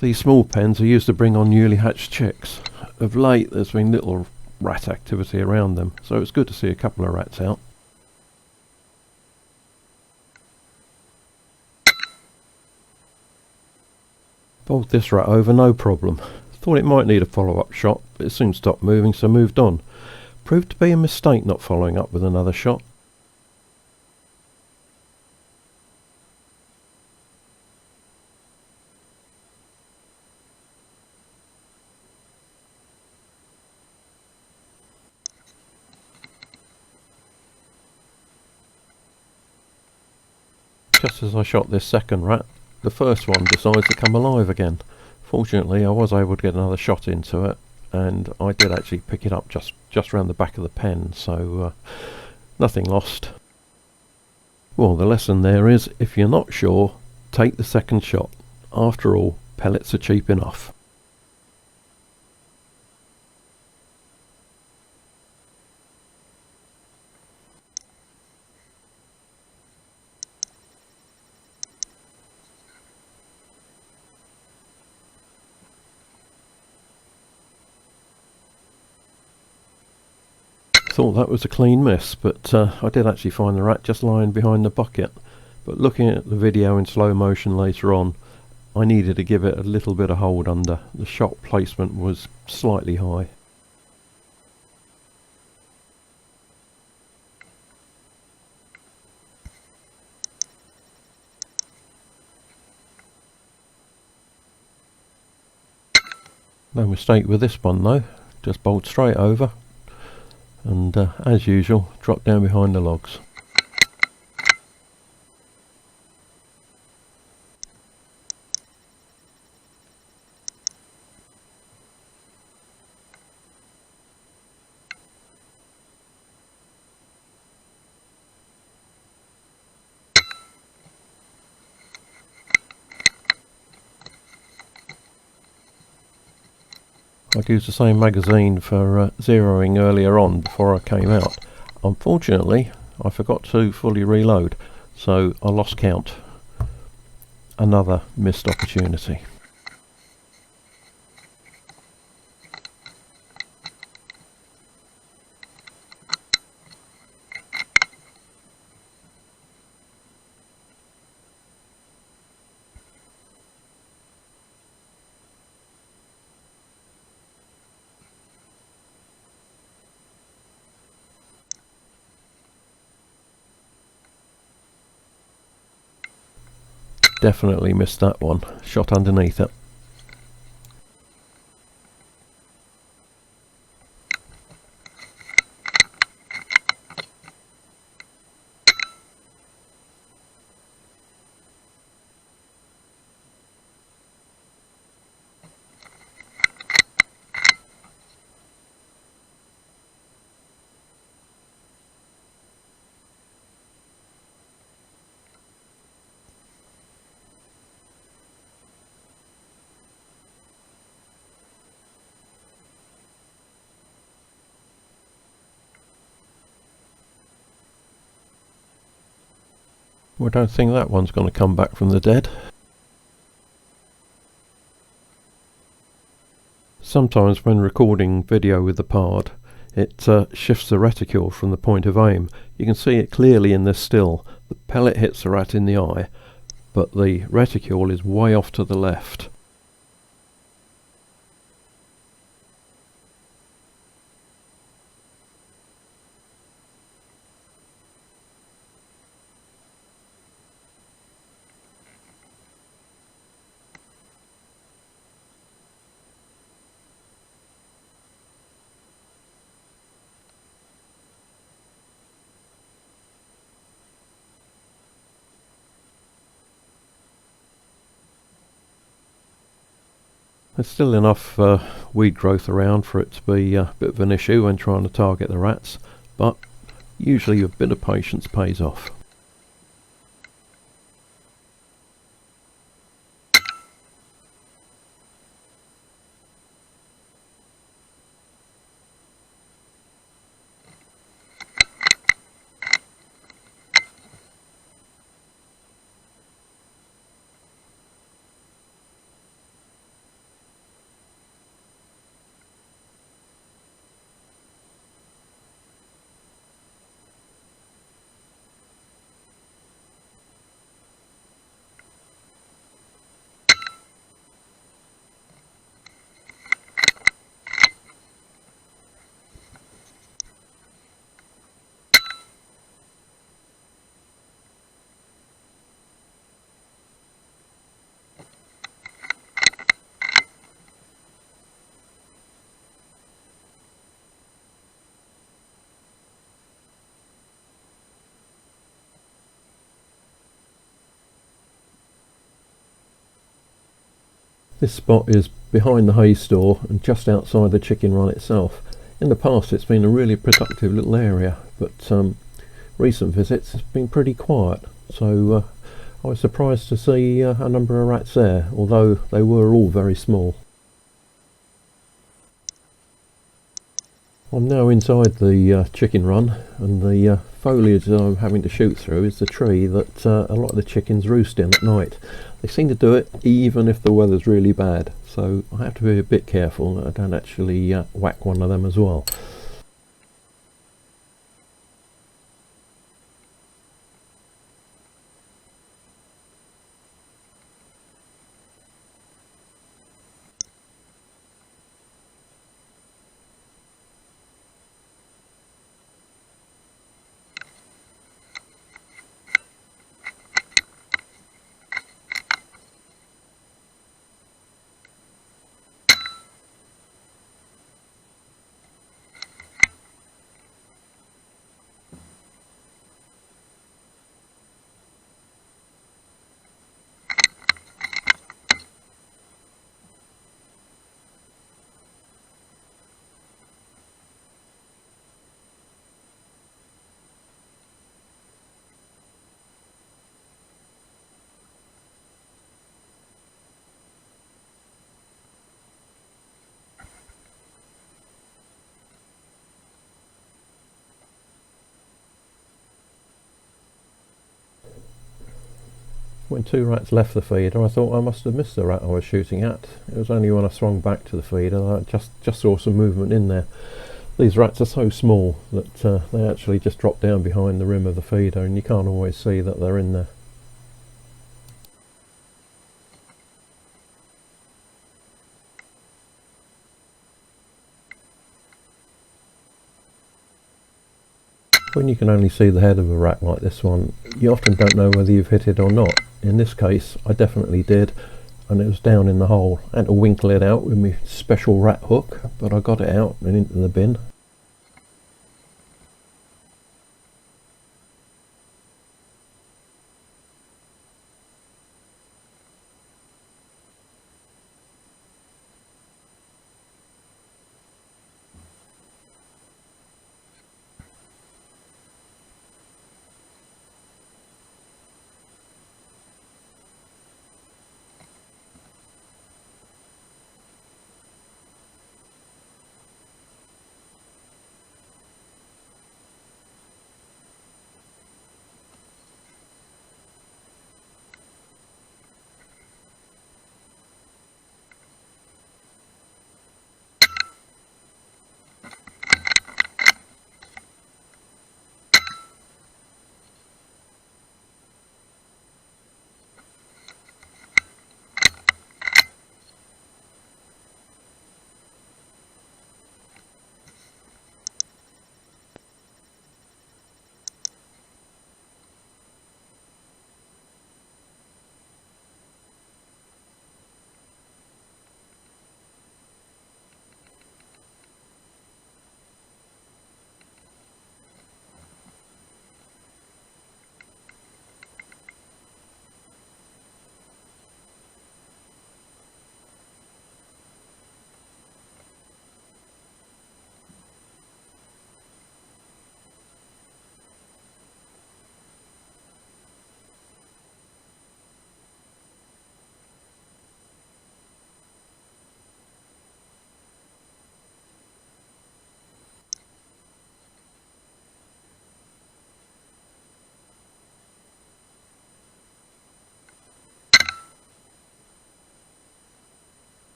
These small pens are used to bring on newly hatched chicks. Of late there's been little rat activity around them, so it's good to see a couple of rats out. Bowled this rat over no problem. Thought it might need a follow-up shot, but it soon stopped moving, so moved on. Proved to be a mistake not following up with another shot. Just as I shot this second rat, the first one decides to come alive again. Fortunately, I was able to get another shot into it, and I did actually pick it up just round the back of the pen, so nothing lost. Well, the lesson there is, if you're not sure, take the second shot. After all, pellets are cheap enough. Thought that was a clean miss, but I did actually find the rat just lying behind the bucket. But looking at the video in slow motion later on, I needed to give it a little bit of hold under. The shot placement was slightly high. No mistake with this one though, just bowled straight over. And as usual, drop down behind the logs. I'd used the same magazine for zeroing earlier on before I came out. Unfortunately, I forgot to fully reload, so I lost count. Another missed opportunity. Definitely missed that one. Shot underneath it. Well, I don't think that one's going to come back from the dead. Sometimes when recording video with the pard, it shifts the reticule from the point of aim. You can see it clearly in this still. The pellet hits the rat in the eye, but the reticule is way off to the left. There's still enough weed growth around for it to be a bit of an issue when trying to target the rats, but usually a bit of patience pays off. This spot is behind the hay store and just outside the chicken run itself. In the past it's been a really productive little area, but recent visits it's been pretty quiet, so I was surprised to see a number of rats there, although they were all very small. I'm now inside the chicken run, and the foliage that I'm having to shoot through is the tree that a lot of the chickens roost in at night. They seem to do it even if the weather's really bad, so I have to be a bit careful that I don't actually whack one of them as well. When two rats left the feeder, I thought I must have missed the rat I was shooting at. It was only when I swung back to the feeder that I just saw some movement in there. These rats are so small that they actually just drop down behind the rim of the feeder, and you can't always see that they're in there. When you can only see the head of a rat like this one, you often don't know whether you've hit it or not. In this case, I definitely did, and it was down in the hole. I had to winkle it out with my special rat hook, but I got it out and into the bin.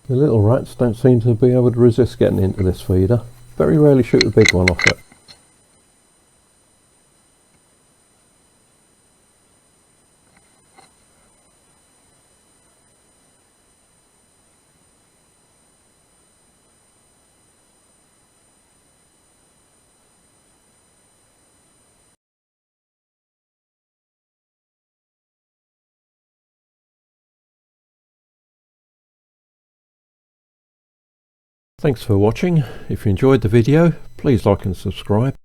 The little rats don't seem to be able to resist getting into this feeder. Very rarely shoot the big one off it. Thanks for watching. If you enjoyed the video, please like and subscribe.